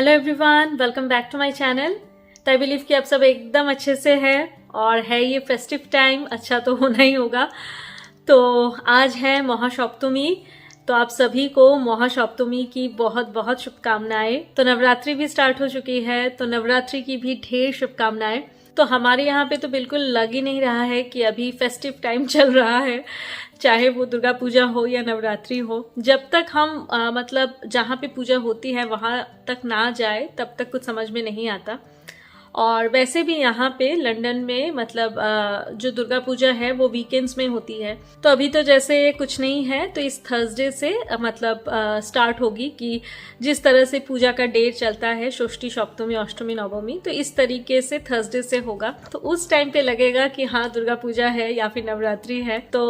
Hello everyone, welcome back to my channel. तो I believe कि आप सब एकदम अच्छे से हैं और है ये फेस्टिव टाइम, अच्छा तो होना ही होगा। तो आज है महासप्तमी, तो आप सभी को महासप्तमी की बहुत बहुत शुभकामनाएं। तो नवरात्रि भी स्टार्ट हो चुकी है, तो नवरात्रि की भी ढेर शुभकामनाएं। तो हमारे यहाँ पे तो बिल्कुल लग ही नहीं रहा है कि अभी फेस्टिव टाइम चल रहा है, चाहे वो दुर्गा पूजा हो या नवरात्रि हो। जब तक हम मतलब जहाँ पे पूजा होती है वहाँ तक ना जाए तब तक कुछ समझ में नहीं आता। और वैसे भी यहाँ पे लंदन में मतलब जो दुर्गा पूजा है वो वीकेंड्स में होती है। तो अभी तो जैसे कुछ नहीं है, तो इस थर्सडे से मतलब स्टार्ट होगी कि जिस तरह से पूजा का डेट चलता है, षष्ठी, सप्तमी, अष्टमी, नवमी, तो इस तरीके से थर्सडे से होगा। तो उस टाइम पे लगेगा कि हाँ दुर्गा पूजा है या फिर नवरात्रि है। तो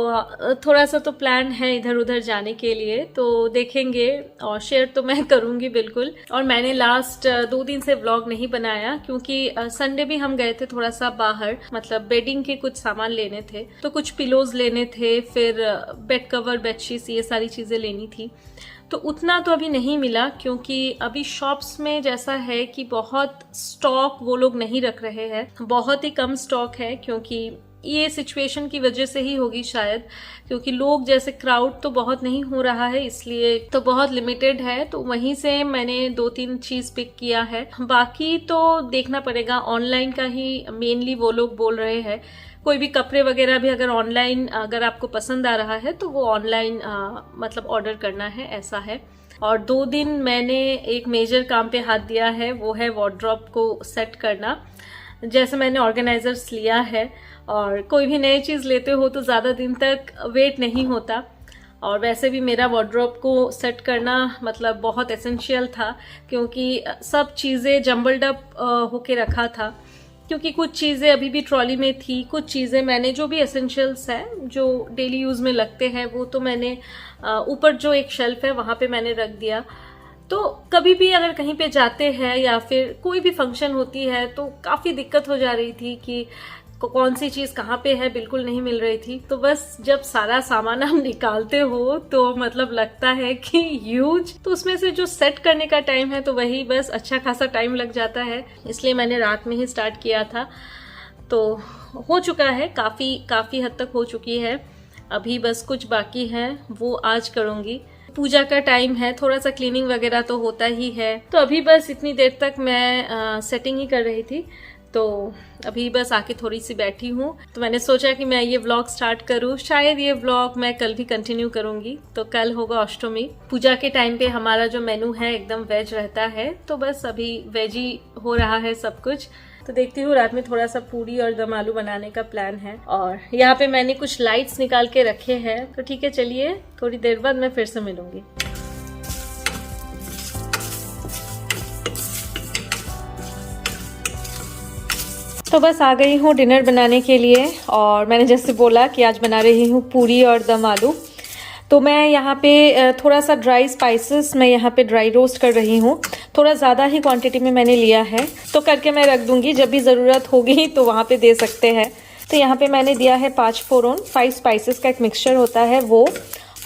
थोड़ा सा तो प्लान है इधर उधर जाने के लिए, तो देखेंगे और शेयर तो मैं करूंगी बिल्कुल। और मैंने लास्ट 2 दिन से व्लॉग नहीं बनाया क्योंकि संडे भी हम गए थे थोड़ा सा बाहर, मतलब बेडिंग के कुछ सामान लेने थे, तो कुछ पिलोज लेने थे, फिर बेड कवर, बेडशीट्स, ये सारी चीजें लेनी थी। तो उतना तो अभी नहीं मिला क्योंकि अभी शॉप्स में जैसा है कि बहुत स्टॉक वो लोग नहीं रख रहे हैं, बहुत ही कम स्टॉक है। क्योंकि ये सिचुएशन की वजह से ही होगी शायद, क्योंकि लोग जैसे क्राउड तो बहुत नहीं हो रहा है, इसलिए तो बहुत लिमिटेड है। तो वहीं से मैंने 2-3 चीज पिक किया है, बाकी तो देखना पड़ेगा। ऑनलाइन का ही मेनली वो लोग बोल रहे हैं। कोई भी कपड़े वगैरह भी अगर ऑनलाइन अगर आपको पसंद आ रहा है तो वो ऑनलाइन मतलब ऑर्डर करना है, ऐसा है। और 2 दिन मैंने एक मेजर काम पे हाथ दिया है, वो है वार्डरोब को सेट करना। जैसे मैंने ऑर्गेनाइजर्स लिया है, और कोई भी नई चीज लेते हो तो ज्यादा दिन तक वेट नहीं होता। और वैसे भी मेरा वार्डरोब को सेट करना मतलब बहुत एसेंशियल था, क्योंकि सब चीजें जम्बल्ड अप होके रखा था। क्योंकि कुछ चीजें अभी भी ट्रॉली में थी, कुछ चीजें मैंने जो भी एसेंशियल्स है जो डेली यूज में लगते हैं वो तो मैंने ऊपर जो एक शेल्फ है वहां पे मैंने रख दिया। तो कभी भी अगर कहीं पे जाते हैं या फिर कोई भी फंक्शन होती है तो काफी दिक्कत हो जा रही थी कि कौन सी चीज कहाँ पे है, बिल्कुल नहीं मिल रही थी। तो बस जब सारा सामान हम निकालते हो तो मतलब लगता है कि ह्यूज, तो उसमें से जो सेट करने का टाइम है तो वही बस अच्छा खासा टाइम लग जाता है। इसलिए मैंने रात में ही स्टार्ट किया था। तो हो चुका है, काफी हद तक हो चुकी है। अभी बस कुछ बाकी है, वो आज करूंगी। पूजा का टाइम है, थोड़ा सा क्लीनिंग वगैरह तो होता ही है। तो अभी बस इतनी देर तक मैं सेटिंग ही कर रही थी, तो अभी बस आके थोड़ी सी बैठी हूँ। तो मैंने सोचा कि मैं ये व्लॉग स्टार्ट करूँ। शायद ये व्लॉग मैं कल भी कंटिन्यू करूंगी। तो कल होगा अष्टमी। पूजा के टाइम पे हमारा जो मेनू है एकदम वेज रहता है, तो बस अभी वेज ही हो रहा है सब कुछ। तो देखती हूँ, रात में थोड़ा सा पूरी और दम आलू बनाने का प्लान है। और यहाँ पे मैंने कुछ लाइट्स निकाल के रखे हैं। तो ठीक है, चलिए थोड़ी देर बाद मैं फिर से मिलूंगी। तो बस आ गई हूँ डिनर बनाने के लिए, और मैंने जैसे बोला कि आज बना रही हूँ पूरी और दम आलू। तो मैं यहाँ पे थोड़ा सा ड्राई स्पाइसेस मैं यहाँ पे ड्राई रोस्ट कर रही हूँ। थोड़ा ज़्यादा ही क्वांटिटी में मैंने लिया है, तो करके मैं रख दूंगी, जब भी ज़रूरत होगी तो वहाँ पे दे सकते हैं। तो यहाँ पे मैंने दिया है 5 फोरन, 5 स्पाइसेस का एक मिक्सचर होता है वो,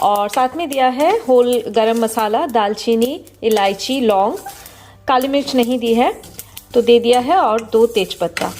और साथ में दिया है होल गरम मसाला, दालचीनी, इलायची, लौंग, काली मिर्च नहीं दी है तो दे दिया है, और 2 तेजपत्ता।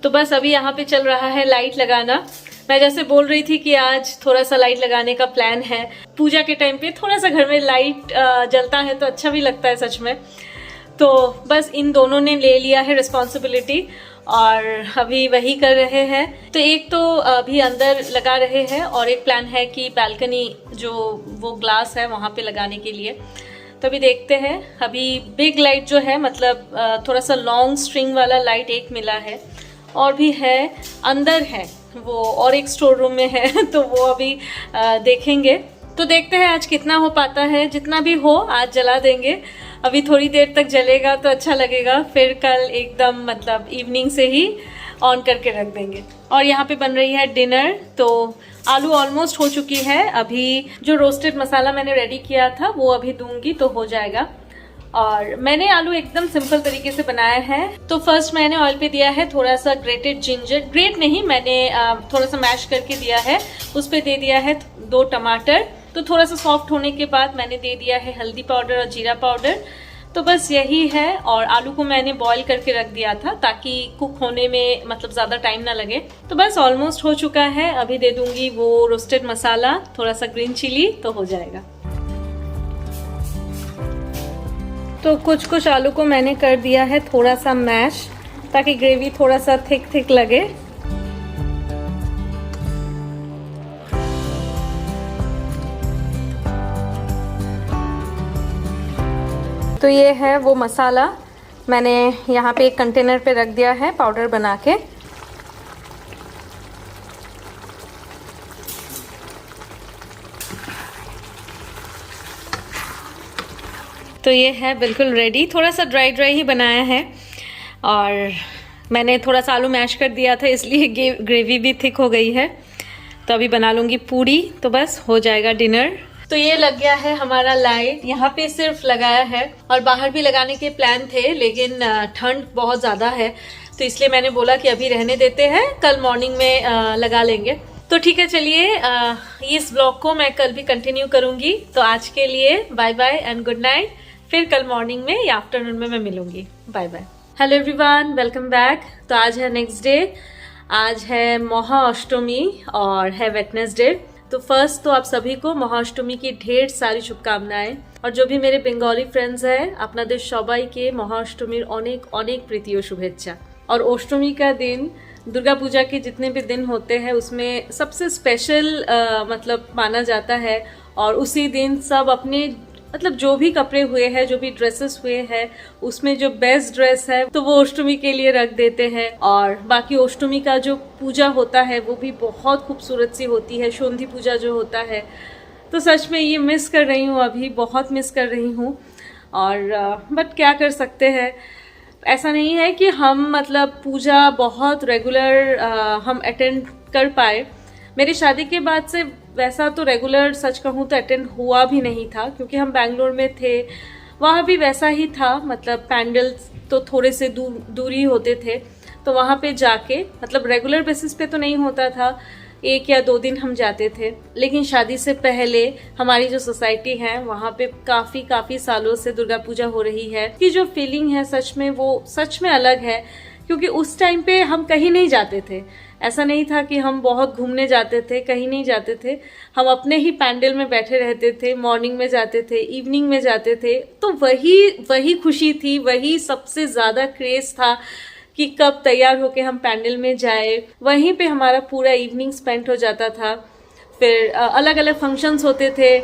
तो बस अभी यहाँ पे चल रहा है लाइट लगाना। मैं जैसे बोल रही थी कि आज थोड़ा सा लाइट लगाने का प्लान है। पूजा के टाइम पे थोड़ा सा घर में लाइट जलता है तो अच्छा भी लगता है सच में। तो बस इन दोनों ने ले लिया है रिस्पॉन्सिबिलिटी और अभी वही कर रहे हैं। तो एक तो अभी अंदर लगा रहे हैं और एक प्लान है कि बालकनी जो वो ग्लास है वहाँ पे लगाने के लिए। तो अभी देखते हैं। अभी बिग लाइट जो है मतलब थोड़ा सा लॉन्ग स्ट्रिंग वाला लाइट एक मिला है और भी है अंदर है वो, और एक स्टोर रूम में है तो वो अभी देखेंगे। तो देखते हैं आज कितना हो पाता है। जितना भी हो आज जला देंगे। अभी थोड़ी देर तक जलेगा तो अच्छा लगेगा, फिर कल एकदम मतलब इवनिंग से ही ऑन करके रख देंगे। और यहाँ पे बन रही है डिनर। तो आलू ऑलमोस्ट हो चुकी है। अभी जो रोस्टेड मसाला मैंने रेडी किया था वो अभी दूंगी तो हो जाएगा। और मैंने आलू एकदम सिंपल तरीके से बनाया है। तो फर्स्ट मैंने ऑयल पे दिया है थोड़ा सा ग्रेटेड जिंजर, ग्रेट नहीं, मैंने थोड़ा सा मैश करके दिया है। उस पे दे दिया है 2 टमाटर। तो थोड़ा सा सॉफ्ट होने के बाद मैंने दे दिया है हल्दी पाउडर और जीरा पाउडर। तो बस यही है। और आलू को मैंने बॉईल करके रख दिया था ताकि कुक होने में मतलब ज़्यादा टाइम ना लगे। तो बस ऑलमोस्ट हो चुका है। अभी दे दूंगी वो रोस्टेड मसाला, थोड़ा सा ग्रीन चिली, तो हो जाएगा। तो कुछ आलू को मैंने कर दिया है थोड़ा सा मैश ताकि ग्रेवी थोड़ा सा थिक लगे। तो ये है वो मसाला, मैंने यहाँ पे एक कंटेनर पे रख दिया है पाउडर बना के। तो ये है बिल्कुल रेडी। थोड़ा सा ड्राई ही बनाया है और मैंने थोड़ा सा आलू मैश कर दिया था इसलिए ग्रेवी भी थिक हो गई है। तो अभी बना लूँगी पूरी तो बस हो जाएगा डिनर। तो ये लग गया है हमारा लाइट, यहाँ पे सिर्फ लगाया है और बाहर भी लगाने के प्लान थे लेकिन ठंड बहुत ज़्यादा है तो इसलिए मैंने बोला कि अभी रहने देते हैं, कल मॉर्निंग में लगा लेंगे। तो ठीक है, चलिए इस ब्लॉग को मैं कल भी कंटिन्यू करूँगी। तो आज के लिए bye bye and good night. फिर कल मॉर्निंग में या आफ्टरनून में मैं मिलूंगी। Bye bye. Hello everyone, welcome back. तो आज है नेक्स्ट डे, आज है महाअष्टमी और है वेडनेसडे। तो फर्स्ट तो आप सभी को महाअष्टमी की ढेर सारी शुभकामनाएं। और जो भी मेरे बंगाली फ्रेंड्स हैं আপনাদের সবাইকে महाअष्टमीर अनेक अनेक प्रीति और शुभेच्छा। और अष्टमी का दिन दुर्गा पूजा के जितने भी दिन होते हैं उसमें सबसे स्पेशल मतलब माना जाता है। और उसी दिन सब अपने मतलब जो भी कपड़े हुए हैं, जो भी ड्रेसेस हुए हैं, उसमें जो बेस्ट ड्रेस है तो वो अष्टमी के लिए रख देते हैं। और बाकी अष्टमी का जो पूजा होता है वो भी बहुत खूबसूरत सी होती है, शोंधी पूजा जो होता है। तो सच में ये मिस कर रही हूँ, अभी बहुत मिस कर रही हूँ। और बट क्या कर सकते हैं, ऐसा नहीं है कि हम मतलब पूजा बहुत रेगुलर हम अटेंड कर पाए। मेरी शादी के बाद से वैसा तो रेगुलर सच कहूँ तो अटेंड हुआ भी नहीं था क्योंकि हम बैंगलोर में थे, वहाँ भी वैसा ही था। मतलब पैंडल्स तो थोड़े से दूरी होते थे तो वहाँ पे जाके मतलब रेगुलर बेसिस पे तो नहीं होता था, 1 या 2 दिन हम जाते थे। लेकिन शादी से पहले हमारी जो सोसाइटी है वहाँ पे काफ़ी सालों से दुर्गा पूजा हो रही है कि जो फीलिंग है सच में वो सच में अलग है। क्योंकि उस टाइम पे हम कहीं नहीं जाते थे, ऐसा नहीं था कि हम बहुत घूमने जाते थे, कहीं नहीं जाते थे। हम अपने ही पैंडल में बैठे रहते थे, मॉर्निंग में जाते थे, इवनिंग में जाते थे। तो वही खुशी थी, वही सबसे ज़्यादा क्रेज था कि कब तैयार होके हम पैंडल में जाए। वहीं पे हमारा पूरा इवनिंग स्पेंड हो जाता था। फिर अलग अलग फंक्शंस होते थे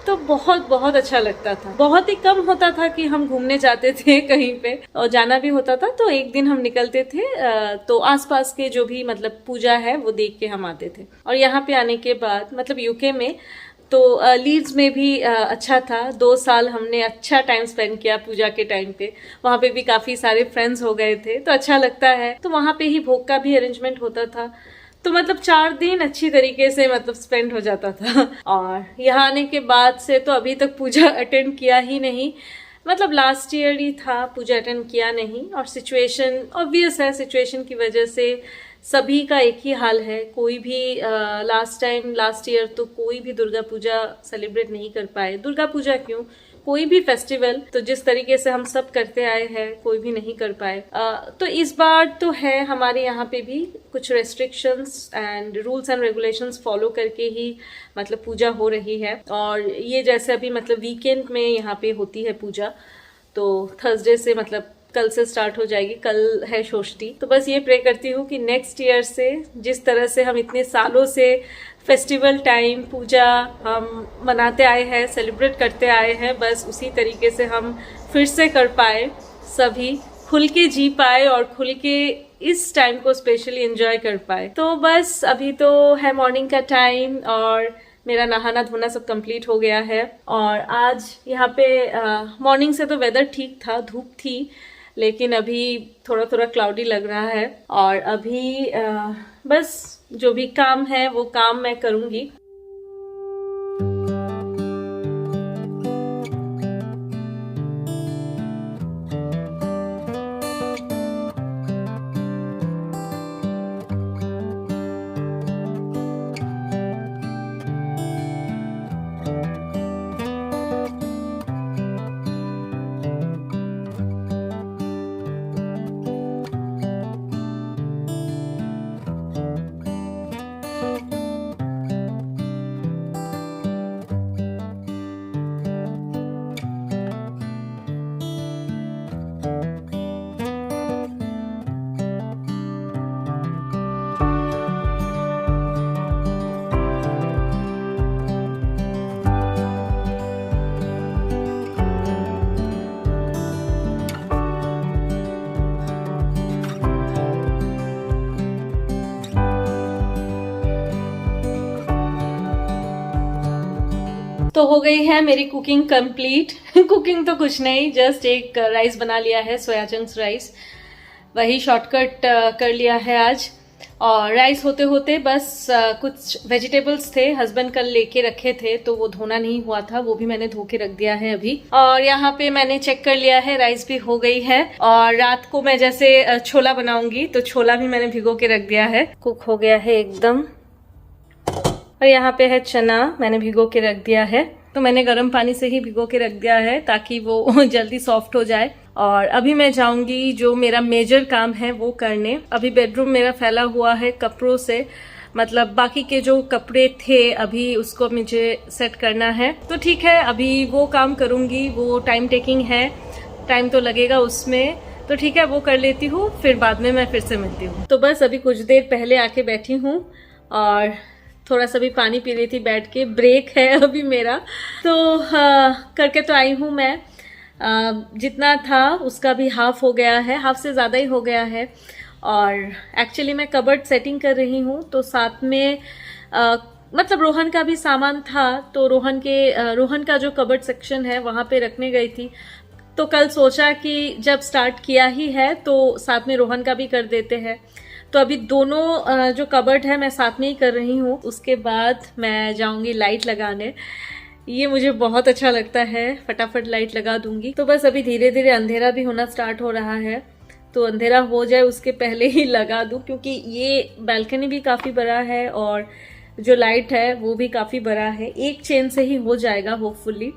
तो बहुत अच्छा लगता था। बहुत ही कम होता था कि हम घूमने जाते थे कहीं पे, और जाना भी होता था तो एक दिन हम निकलते थे तो आसपास के जो भी मतलब पूजा है वो देख के हम आते थे। और यहाँ पे आने के बाद मतलब यूके में तो लीड्स में भी अच्छा था। 2 साल हमने अच्छा टाइम स्पेंड किया पूजा के टाइम पे। वहाँ पे भी काफ़ी सारे फ्रेंड्स हो गए थे तो अच्छा लगता है। तो वहाँ पे ही भोग का भी अरेंजमेंट होता था तो मतलब 4 दिन अच्छी तरीके से मतलब स्पेंड हो जाता था। और यहाँ आने के बाद से तो अभी तक पूजा अटेंड किया ही नहीं। मतलब लास्ट ईयर ही था, पूजा अटेंड किया नहीं। और सिचुएशन ऑब्वियस है, सिचुएशन की वजह से सभी का एक ही हाल है। कोई भी लास्ट ईयर तो कोई भी दुर्गा पूजा सेलिब्रेट नहीं कर पाए। दुर्गा पूजा क्यों, कोई भी फेस्टिवल तो जिस तरीके से हम सब करते आए हैं कोई भी नहीं कर पाए। तो इस बार तो है हमारे यहाँ पे भी कुछ restrictions and rules and regulations follow करके ही मतलब पूजा हो रही है। और ये जैसे अभी मतलब वीकेंड में यहाँ पे होती है पूजा, तो थर्सडे से मतलब कल से स्टार्ट हो जाएगी, कल है षष्ठी। तो बस ये प्रे करती हूँ कि नेक्स्ट ईयर से जिस तरह से हम इतने सालों से फेस्टिवल टाइम पूजा हम मनाते आए हैं, सेलिब्रेट करते आए हैं, बस उसी तरीके से हम फिर से कर पाए, सभी खुल के जी पाए और खुल के इस टाइम को स्पेशली एंजॉय कर पाए। तो बस अभी तो है मॉर्निंग का टाइम और मेरा नहाना धोना सब कंप्लीट हो गया है। और आज यहाँ पे मॉर्निंग से तो वेदर ठीक था, धूप थी, लेकिन अभी थोड़ा थोड़ा क्लाउडी लग रहा है। और अभी बस जो भी काम है वो काम मैं करूँगी। तो हो गई है मेरी कुकिंग कंप्लीट। कुकिंग तो कुछ नहीं, जस्ट एक राइस बना लिया है, सोया चंक्स राइस, वही शॉर्टकट कर लिया है आज। और राइस होते होते बस कुछ वेजिटेबल्स थे, हस्बैंड कल लेके रखे थे तो वो धोना नहीं हुआ था, वो भी मैंने धो के रख दिया है अभी। और यहाँ पे मैंने चेक कर लिया है, राइस भी हो गई है। और रात को मैं जैसे छोला बनाऊंगी तो छोला भी मैंने भिगो के रख दिया है, कुक हो गया है एकदम। और यहाँ पे है चना, मैंने भिगो के रख दिया है, तो मैंने गर्म पानी से ही भिगो के रख दिया है ताकि वो जल्दी सॉफ्ट हो जाए। और अभी मैं जाऊंगी जो मेरा मेजर काम है वो करने। अभी बेडरूम मेरा फैला हुआ है कपड़ों से, मतलब बाकी के जो कपड़े थे अभी उसको मुझे सेट करना है। तो ठीक है, अभी वो काम करूंगी, वो टाइम टेकिंग है, टाइम तो लगेगा उसमें, तो ठीक है वो कर लेती हूँ, फिर बाद में मैं फिर से मिलती हूँ। तो बस अभी कुछ देर पहले आके बैठी हूँ और थोड़ा सा भी पानी पी रही थी बैठ के, ब्रेक है अभी मेरा। तो करके तो आई हूँ मैं, जितना था उसका भी हाफ हो गया है, हाफ से ज़्यादा ही हो गया है। और एक्चुअली मैं कबर्ड सेटिंग कर रही हूँ, तो साथ में मतलब रोहन का भी सामान था, तो रोहन का जो कबर्ड सेक्शन है वहाँ पे रखने गई थी। तो कल सोचा कि जब स्टार्ट किया ही है तो साथ में रोहन का भी कर देते हैं। तो अभी दोनों जो कबर्ड है मैं साथ में ही कर रही हूँ। उसके बाद मैं जाऊंगी लाइट लगाने, ये मुझे बहुत अच्छा लगता है, फटाफट लाइट लगा दूंगी। तो बस अभी धीरे धीरे अंधेरा भी होना स्टार्ट हो रहा है, तो अंधेरा हो जाए उसके पहले ही लगा दूं, क्योंकि ये बालकनी भी काफ़ी बड़ा है और जो लाइट है वो भी काफ़ी बड़ा है, एक चेन से ही हो जाएगा होपफुली।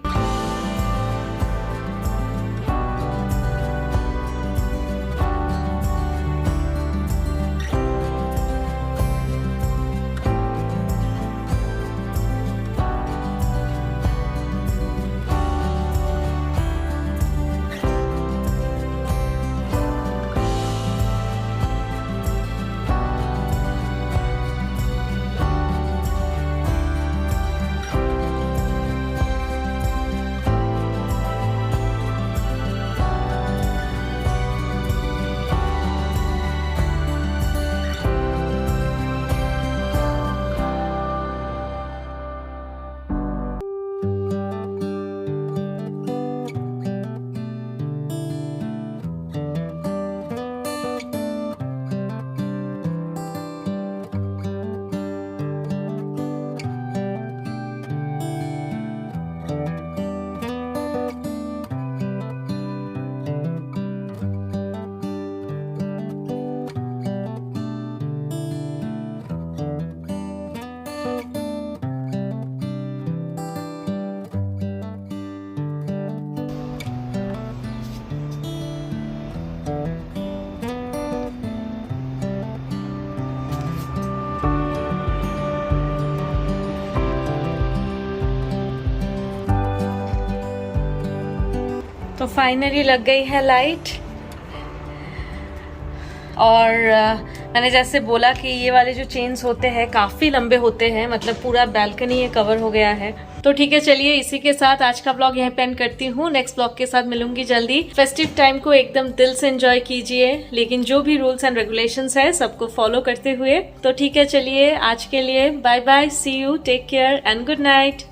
तो फाइनली लग गई है लाइट। और मैंने जैसे बोला कि ये वाले जो चेन्स होते हैं काफ़ी लंबे होते हैं, मतलब पूरा बैल्कनी ये कवर हो गया है। तो ठीक है, चलिए इसी के साथ आज का ब्लॉग यहीं पे एंड करती हूँ। नेक्स्ट ब्लॉग के साथ मिलूंगी जल्दी। फेस्टिव टाइम को एकदम दिल से एंजॉय कीजिए, लेकिन जो भी रूल्स एंड रेगुलेशंस है सबको फॉलो करते हुए। तो ठीक है, चलिए आज के लिए bye bye, see you, take care and good night.